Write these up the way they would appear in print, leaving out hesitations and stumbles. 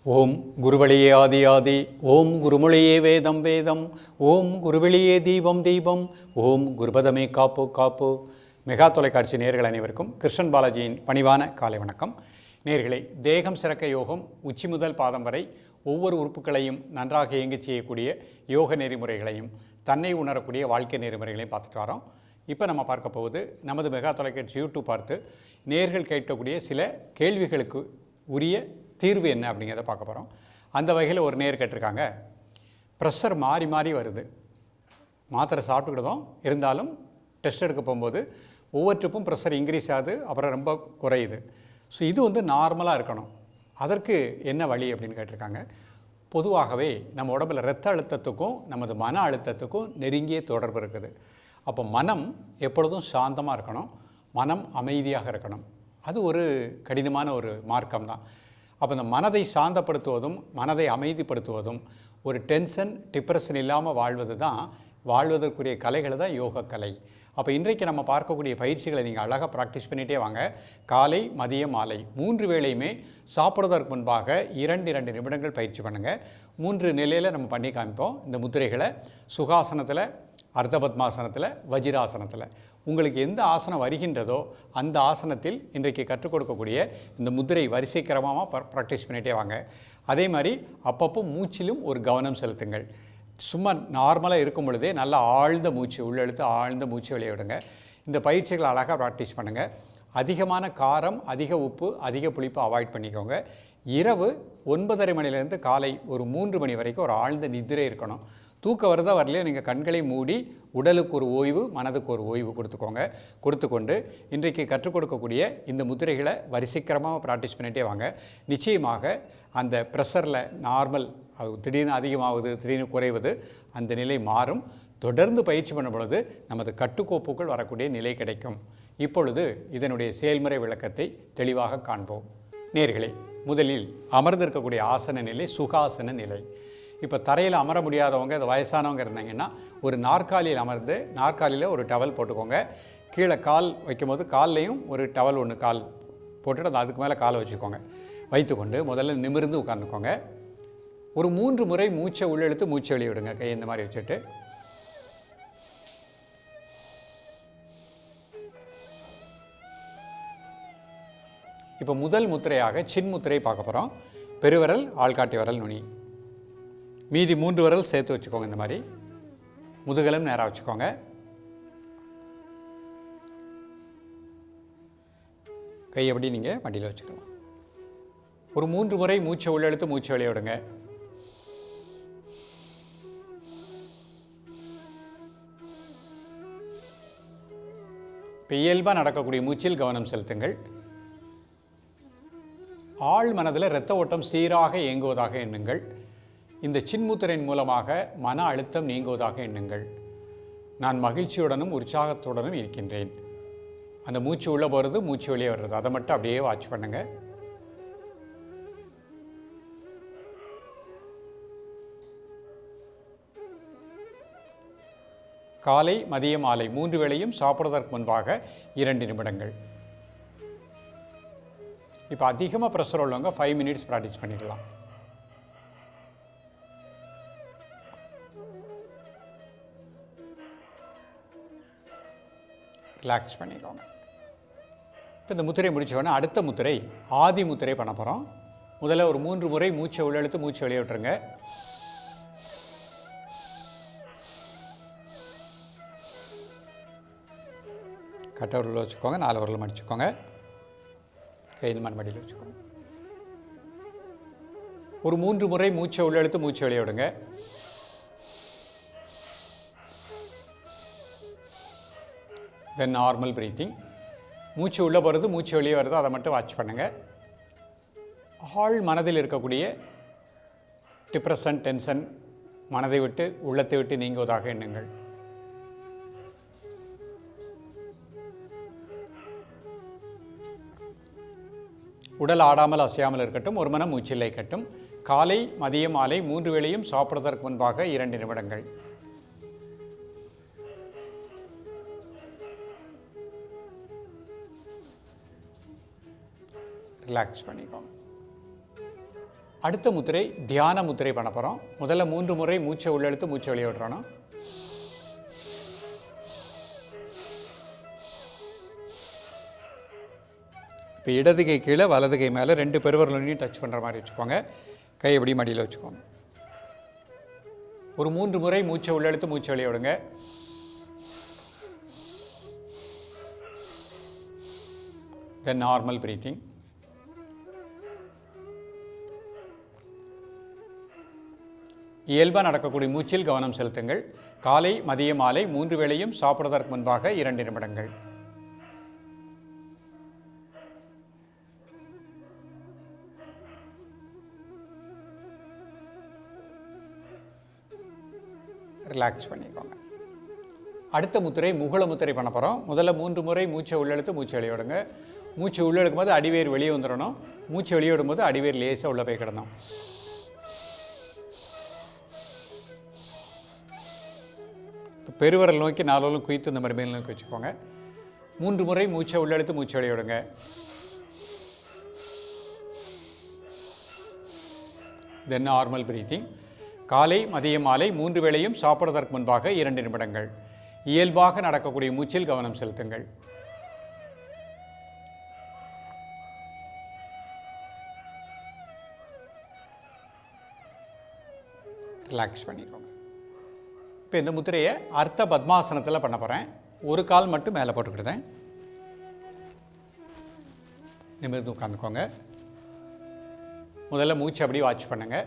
ஓம் குருவழியே ஆதி ஆதி, ஓம் குருமொழியே வேதம் வேதம், ஓம் குருவெளியே தீபம் தீபம், ஓம் குருபதமே காப்பு காப்பு. மெகா தொலைக்காட்சி நேயர்கள் அனைவருக்கும் கிருஷ்ணன் பாலாஜியின் பணிவான காலை வணக்கம். நேயர்களே, தேகம் சிறக்க யோகம், உச்சி முதல் பாதம் வரை ஒவ்வொரு உறுப்புகளையும் நன்றாக இயங்கச் செய்யக்கூடிய யோக நெறிமுறைகளையும் தன்னை உணரக்கூடிய வாழ்க்கை நெறிமுறைகளையும் பார்த்துட்டு வரோம். இப்போ நம்ம பார்க்க போவது நமது மெகா தொலைக்காட்சி யூடியூப் பார்த்து நேயர்கள் கேட்கக்கூடிய சில கேள்விகளுக்கு உரிய தீர்வு என்ன அப்படிங்கிறத பார்க்க போகிறோம். அந்த வகையில் ஒரு நேர் கேட்டிருக்காங்க, ப்ரெஷர் மாறி மாறி வருது, மாத்திரை சாப்பிட்டுக்கிட்டதும் இருந்தாலும் டெஸ்ட் எடுக்க போகும்போது ஒவ்வொரு ட்ரிப்பும் ப்ரெஷர் இன்க்ரீஸ் ஆகுது, அப்புறம் ரொம்ப குறையுது. ஸோ இது நார்மலாக இருக்கணும், அதற்கு என்ன வழி அப்படின்னு கேட்டிருக்காங்க. பொதுவாகவே நம்ம உடம்பில் இரத்த அழுத்தத்துக்கும் நமது மன அழுத்தத்துக்கும் நெருங்கிய தொடர்பு இருக்குது. அப்போ மனம் எப்பொழுதும் சாந்தமாக இருக்கணும், மனம் அமைதியாக இருக்கணும். அது ஒரு கடினமான ஒரு மார்க்கம் தான். அப்போ இந்த மனதை சாந்தப்படுத்துவதும் மனதை அமைதிப்படுத்துவதும் ஒரு டென்ஷன் டிப்ரெஷன் இல்லாமல் வாழ்வது தான், வாழ்வதற்குரிய கலைகள் தான் யோக கலை. அப்போ இன்றைக்கு நம்ம பார்க்கக்கூடிய பயிற்சிகளை நீங்கள் அழகாக ப்ராக்டிஸ் பண்ணிகிட்டே வாங்க. காலை மதியம் மாலை 3 வேளையுமே சாப்பிட்றதற்கு முன்பாக 2 நிமிடங்கள் பயிற்சி பண்ணுங்கள். 3 நிலையில் நம்ம பண்ணி காமிப்போம். இந்த முத்திரைகளை சுகாசனத்தில், அர்த்தபத்மாசனத்தில், வஜிராசனத்தில் உங்களுக்கு எந்த ஆசனம் வருகின்றதோ அந்த ஆசனத்தில் இன்றைக்கு கற்றுக் கொடுக்கக்கூடிய இந்த முத்திரை வரிசை கிரமமாக ப்ராக்டிஸ் பண்ணிகிட்டே வாங்க. அதே மாதிரி அப்பப்போ மூச்சிலும் ஒரு கவனம் செலுத்துங்கள். சும்மா நார்மலாக இருக்கும் பொழுதே நல்லா ஆழ்ந்த மூச்சு உள்ளெழுத்து ஆழ்ந்த மூச்சு வெளியே விடுங்க. இந்த பயிற்சிகளை அழகாக ப்ராக்டிஸ் பண்ணுங்கள். அதிகமான காரம், அதிக உப்பு, அதிக புளிப்பு அவாய்ட் பண்ணிக்கோங்க. இரவு 9:30 மணிலேருந்து காலை ஒரு 3 மணி வரைக்கும் ஒரு ஆழ்ந்த நித்திரை இருக்கணும். தூக்கம் வருதா வரலையோ நீங்கள் கண்களை மூடி உடலுக்கு ஒரு ஓய்வு, மனதுக்கு ஒரு ஓய்வு கொடுத்துக்கொண்டு இன்றைக்கு கற்றுக் கொடுக்கக்கூடிய இந்த முத்திரைகளை வரிசைக்கிரமாக ப்ராக்டிஸ் பண்ணிகிட்டே வாங்க. நிச்சயமாக அந்த ப்ரெஷரில் நார்மல், அது திடீர்னு அதிகமாகுது, திடீர்னு குறைவது, அந்த நிலை மாறும். தொடர்ந்து பயிற்சி பண்ணும் பொழுது நமது கட்டுக்கோப்புகள் வரக்கூடிய நிலை கிடைக்கும். இப்பொழுது இதனுடைய செயல்முறை விளக்கத்தை தெளிவாக காண்போம். நேயர்களே, முதலில் அமர்ந்திருக்கக்கூடிய ஆசன நிலை சுகாசன நிலை. இப்போ தரையில் அமர முடியாதவங்க, அது வயசானவங்க இருந்தாங்கன்னா ஒரு நாற்காலியில் அமர்ந்து நாற்காலியில் ஒரு டவல் போட்டுக்கோங்க. கீழே கால் வைக்கும்போது கால்லையும் ஒரு டவல் ஒன்று கால் போட்டுட்டு அதுக்கு மேலே காலை வச்சுக்கோங்க. வைத்துக்கொண்டு முதல்ல நிமிர்ந்து உட்காந்துக்கோங்க. ஒரு 3 முறை மூச்சை உள்ளெழுத்து மூச்சை வெளியே விடுங்க. கை இந்த மாதிரி வச்சுட்டு இப்போ முதல் முத்திரையாக சின்முத்திரை பார்க்க போகிறோம். பெருவிரல், ஆள்காட்டி விரல், நுனி, மீதி 3 விரல் சேர்த்து வச்சுக்கோங்க. இந்த மாதிரி முதுகலும் நேராக வச்சுக்கோங்க. கை எப்படி நீங்கள் மடியில் வச்சுக்கலாம். ஒரு 3 முறை மூச்சை உள்ளெழுத்து மூச்சை வெளியே விடுங்க. இப்போ இயல்பாக நடக்கக்கூடிய மூச்சில் கவனம் செலுத்துங்கள். ஆழ் மனதில் இரத்த ஓட்டம் சீராக இயங்குவதாக எண்ணுங்கள். இந்த சின்முத்திரையின் மூலமாக மன அழுத்தம் நீங்குவதாக எண்ணுங்கள். நான் மகிழ்ச்சியுடனும் உற்சாகத்துடனும் இருக்கின்றேன். அந்த மூச்சு உள்ளே போகிறது, மூச்சு வெளியே வர்றது, அதை மட்டும் அப்படியே வாட்ச் பண்ணுங்கள். காலை மதியம் மாலை 3 வேளையும் சாப்பிட்றதற்கு முன்பாக 2 நிமிடங்கள். இப்போ அதிகமாக ப்ரெஷர் உள்ளவங்க 5 மினிட்ஸ் ப்ராக்டிஸ் பண்ணிக்கலாம். ரிலாக்ஸ் பண்ணிக்கோங்க. இப்போ இந்த முத்திரை முடிச்சோடனே அடுத்த முத்திரை ஆதி முத்திரை பண்ண போகிறோம். முதல்ல ஒரு 3 முறை மூச்சை உள்ளெழுத்து மூச்சை வெளியே விட்டுருங்க. கட்டை உருளை வச்சுக்கோங்க, 4 உருளை மடிச்சுக்கோங்க. கை இந்த மாதிரி மடியில் வச்சுக்கோங்க. ஒரு 3 முறை மூச்சை உள்ளெழுத்து மூச்சை வெளியே விடுங்க. தென் நார்மல் பிரீத்திங். மூச்சு உள்ளே போகிறது, மூச்சு வெளியே வருது, அதை மட்டும் வாட்ச் பண்ணுங்கள். ஆழ் மனதில் இருக்கக்கூடிய டிப்ரெஷன், டென்ஷன் மனதை விட்டு உள்ளத்தை விட்டு நீங்குவதாக எண்ணுங்கள். உடல் ஆடாமல் அசையாமல் இருக்கட்டும், ஒரு மனம் மூச்சில் இருக்கட்டும். காலை மதியம் மாலை 3 வேளையும் சாப்பிடுவதற்கு முன்பாக 2 நிமிடங்கள். ரிலாக்ஸ் பண்ணிக்கோங்க. அடுத்த முத்திரை தியான முத்திரை பண்ண போகிறோம். முதல்ல 3 முறை மூச்சை உள்ளெழுத்து மூச்சை வெளியே விடுறோம். இப்போ இடது கை கீழே வலது கை மேலே 2 பெருவிரலையும் டச் பண்ணுற மாதிரி வச்சுக்கோங்க. கை எப்படி மடியில் வச்சுக்கோங்க. ஒரு 3 முறை மூச்சை உள்ளெழுத்து மூச்சை வெளியே விடுங்க. தென் நார்மல் பிரீத்திங். இயல்பாக நடக்கக்கூடிய மூச்சில் கவனம் செலுத்துங்கள். காலை மதிய மாலை 3 வேளையும் சாப்பிடுவதற்கு முன்பாக 2 நிமிடங்கள். ரிலாக்ஸ் பண்ணிக்கோங்க. அடுத்த முத்திரை முகுள முத்திரை பண்ண போகிறோம். முதல்ல 3 முறை மூச்சை உள்ளெழுத்து மூச்சை வெளியே விடுங்க. மூச்சு உள்ளெழுக்கும் போது அடிவேர் வெளியே வந்துடணும். மூச்சு வெளியே விடும்போது அடிவேர் லேசாக உள்ளே போய் கிடணும். பெருவரல் நோக்கி 4 வரலும் குவித்து இந்த மாதிரி மேல் நோக்கி வச்சுக்கோங்க. 3 முறை மூச்சை உள்ளெழுத்து மூச்சை வெளியே விடுங்க. தென் நார்மல் பிரீத்திங். காலை மதிய மாலை 3 வேளையும் சாப்பிடுவதற்கு முன்பாக 2 நிமிடங்கள். இயல்பாக நடக்கக்கூடிய மூச்சில் கவனம் செலுத்துங்கள். ரிலாக்ஸ் பண்ணிக்கோங்க. இப்போ இந்த முத்திரையை அர்த்த பத்மாசனத்தில் பண்ண போகிறேன். ஒரு கால் மட்டும் மேலே போட்டுக்கிட்டேன். நிமிர்ந்து உட்காந்துக்கோங்க. முதல்ல மூச்சு அப்படியே வாட்ச் பண்ணுங்க.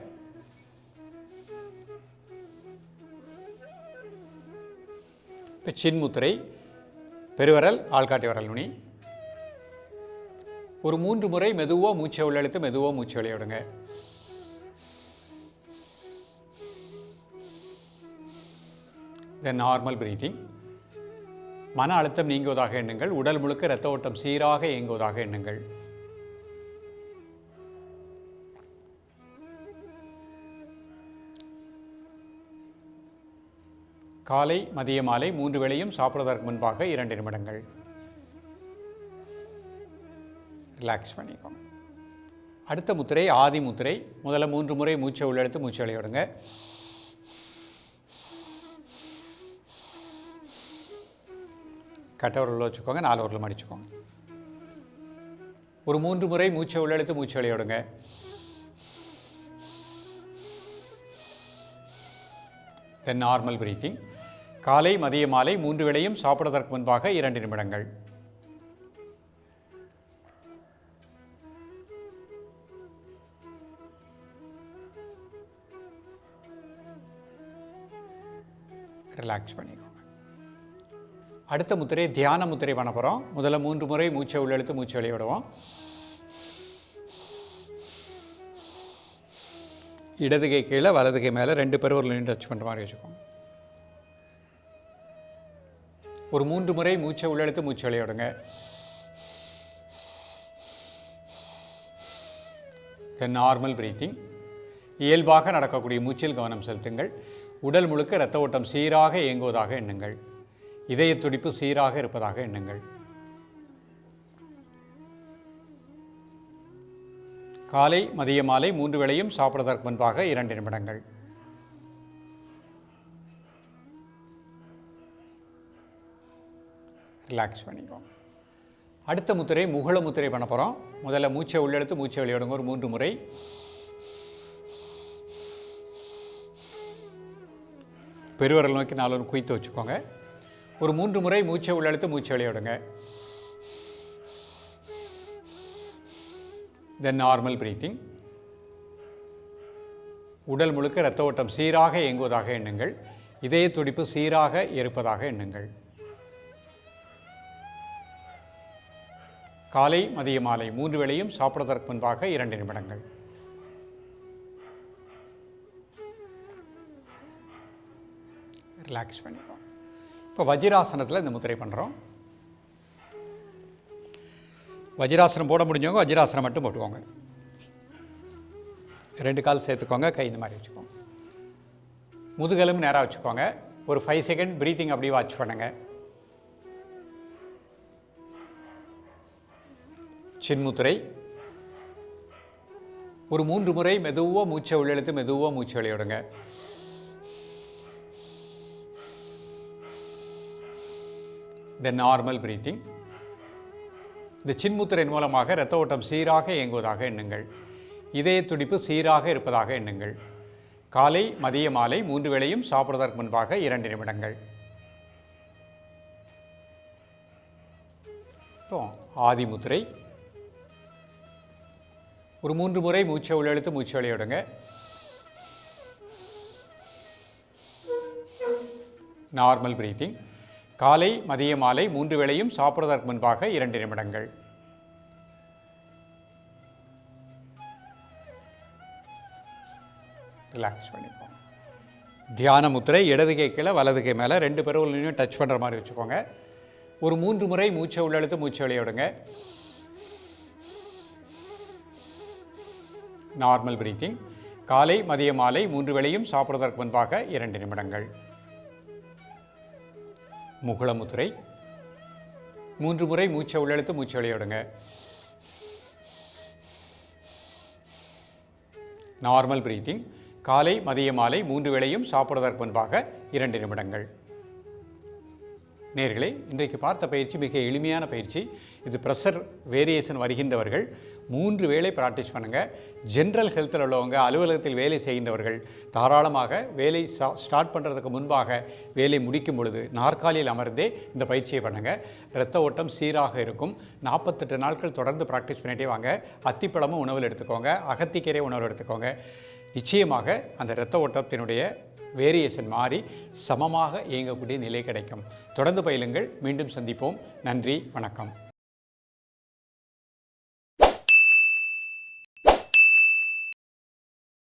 இப்போ சின்முத்திரை, பெருவரல் ஆள்காட்டி வரல் நுனி. ஒரு 3 முறை மெதுவாக மூச்சை உள்ளெழுத்து மெதுவாக மூச்சு வெளியே விடுங்க. தென் நார்மல் பிரீத்திங். மன அழுத்தம் நீங்குவதாக எண்ணுங்கள். உடல் முழுக்க இரத்த ஓட்டம் சீராக இயங்குவதாக எண்ணுங்கள். காலை மதிய மாலை 3 வேளையும் சாப்பிடுவதற்கு முன்பாக 2 நிமிடங்கள். ரிலாக்ஸ் பண்ணிக்கோங்க. அடுத்த முத்திரை ஆதி முத்திரை. முதல்ல 3 முறை மூச்சை உள்ளெழுத்து மூச்சை வெளியே விடுங்க. கட்டை உருளை வச்சுக்கோங்க. 4 உருளை மடிச்சுக்கோங்க. ஒரு 3 முறை மூச்சை உள்ளெழுத்து மூச்சை வெளியே விடுங்க. தென் நார்மல் பிரீத்திங். காலை மதிய மாலை 3 வேளையும் சாப்பிடுவதற்கு முன்பாக 2 நிமிடங்கள். ரிலாக்ஸ் பண்ணிக்கோங்க. அடுத்த முத்திரை தியான முத்திரை பண்ண போகிறோம். முதல்ல 3 முறை மூச்சை உள்ளெழுத்து மூச்சை வெளியே விடுவோம். இடது கை கீழே வலது கை மேலே 2 பெருவிரலையும் டச் பண்ணுற மாதிரி வச்சுக்கோங்க. ஒரு 3 முறை மூச்சை உள்ளெழுத்து மூச்சை வெளியே விடுங்க. தென் நார்மல் பிரீத்திங். இயல்பாக நடக்கக்கூடிய மூச்சில் கவனம் செலுத்துங்கள். உடல் முழுக்க இரத்த ஓட்டம் சீராக இயங்குவதாக எண்ணுங்கள். இதய துடிப்பு சீராக இருப்பதாக எண்ணுங்கள். காலை மதிய மாலை 3 வேளையும் சாப்பிடுவதற்கு முன்பாக 2 நிமிடங்கள். ரிலாக்ஸ் பண்ணிக்கோங்க. அடுத்த முத்திரை முகுள முத்திரை பண்ண போகிறோம். முதல்ல மூச்சை உள்ளெழுத்து மூச்சை வெளியே விடுங்க. ஒரு 3 முறை. பெருவரல் நோக்கி 4 குவித்து வச்சுக்கோங்க. ஒரு 3 முறை மூச்சை உள்ளெழுத்து மூச்சை வெளியே விடுங்க. தென் நார்மல் பிரீத்திங். உடல் முழுக்க இரத்த ஓட்டம் சீராக இயங்குவதாக எண்ணுங்கள். இதய துடிப்பு சீராக இருப்பதாக எண்ணுங்கள். காலை மதிய மாலை 3 வேளையும் சாப்பிடுவதற்கு முன்பாக 2 நிமிடங்கள். ரிலாக்ஸ் பண்ணிக்கோங்க. இப்போ வஜ்ராசனத்தில் இந்த முத்திரை பண்ணுறோம். வஜ்ராசனம் போட முடிஞ்சவங்க வஜ்ராசனம் மட்டும் போட்டுக்கோங்க. 2 கால் சேர்த்துக்கோங்க. கை இந்த மாதிரி வச்சுக்கோங்க. முதுகெலும்பு நேராக வச்சுக்கோங்க. ஒரு 5 செகண்ட் ப்ரீத்திங் அப்படியே வாட்ச் பண்ணுங்கள். சின்முத்திரை. ஒரு 3 முறை மெதுவாக மூச்சை உள்ளெழுத்து மெதுவாக மூச்சை வெளியே விடுங்க. இந்த நார்மல் பிரீத்திங். இந்த சின்முத்திரையின் மூலமாக இரத்த ஓட்டம் சீராக இயங்குவதாக எண்ணுங்கள். இதய துடிப்பு சீராக இருப்பதாக எண்ணுங்கள். காலை மதிய மாலை 3 வேளையும் சாப்பிடுவதற்கு முன்பாக 2 நிமிடங்கள். இப்போ ஆதி முத்திரை. ஒரு 3 முறை மூச்சை உள்ளெழுத்து மூச்சை வெளியே விடுங்க. Normal breathing. காலை மதிய மாலை 3 வேளையும் சாப்பிடுவதற்கு முன்பாக 2 நிமிடங்கள். ரிலாக்ஸ் பண்ணிக்கோங்க. தியான முத்திரை. இடது கை கீழே வலது கை மேலே 2 பெருவிரலையும் டச் பண்ணுற மாதிரி வச்சுக்கோங்க. ஒரு 3 முறை மூச்சை உள்ளெழுத்து மூச்சை வெளியே விடுங்க. Normal breathing. காலை மதிய மாலை 3 வேளையும் சாப்பிடுவதற்கு முன்பாக 2 நிமிடங்கள். முகுள முத்திரை. 3 முறை மூச்சை உள்ளெழுத்து மூச்சை வெளியே விடுங்க. Normal breathing. காலை மதிய மாலை 3 வேளையும் சாப்பிடுவதற்கு முன்பாக 2 நிமிடங்கள். நேர்களே, இன்றைக்கு பார்த்த பயிற்சி மிக எளிமையான பயிற்சி. இது ப்ரெஷர் வேரியேஷன் வருகின்றவர்கள் 3 வேளை ப்ராக்டிஸ் பண்ணுங்கள். ஜென்ரல் ஹெல்த்தில் உள்ளவங்க, அலுவலகத்தில் வேலை செய்கின்றவர்கள் தாராளமாக வேலை ஸ்டார்ட் பண்ணுறதுக்கு முன்பாக வேலை முடிக்கும் பொழுது நாற்காலியில் அமர்ந்தே இந்த பயிற்சியை பண்ணுங்கள். இரத்த ஓட்டம் சீராக இருக்கும். 48 நாட்கள் தொடர்ந்து ப்ராக்டிஸ் பண்ணிகிட்டே வாங்க. அத்திப்பழமும் உணவில் எடுத்துக்கோங்க. அகத்திக்கீரை உணவில் எடுத்துக்கோங்க. நிச்சயமாக அந்த இரத்த ஓட்டத்தினுடைய வேரியேஷன் மாறி சமமாக இயங்கக்கூடிய நிலை கிடைக்கும். தொடர்ந்து பயிலுங்கள். மீண்டும் சந்திப்போம். நன்றி, வணக்கம்.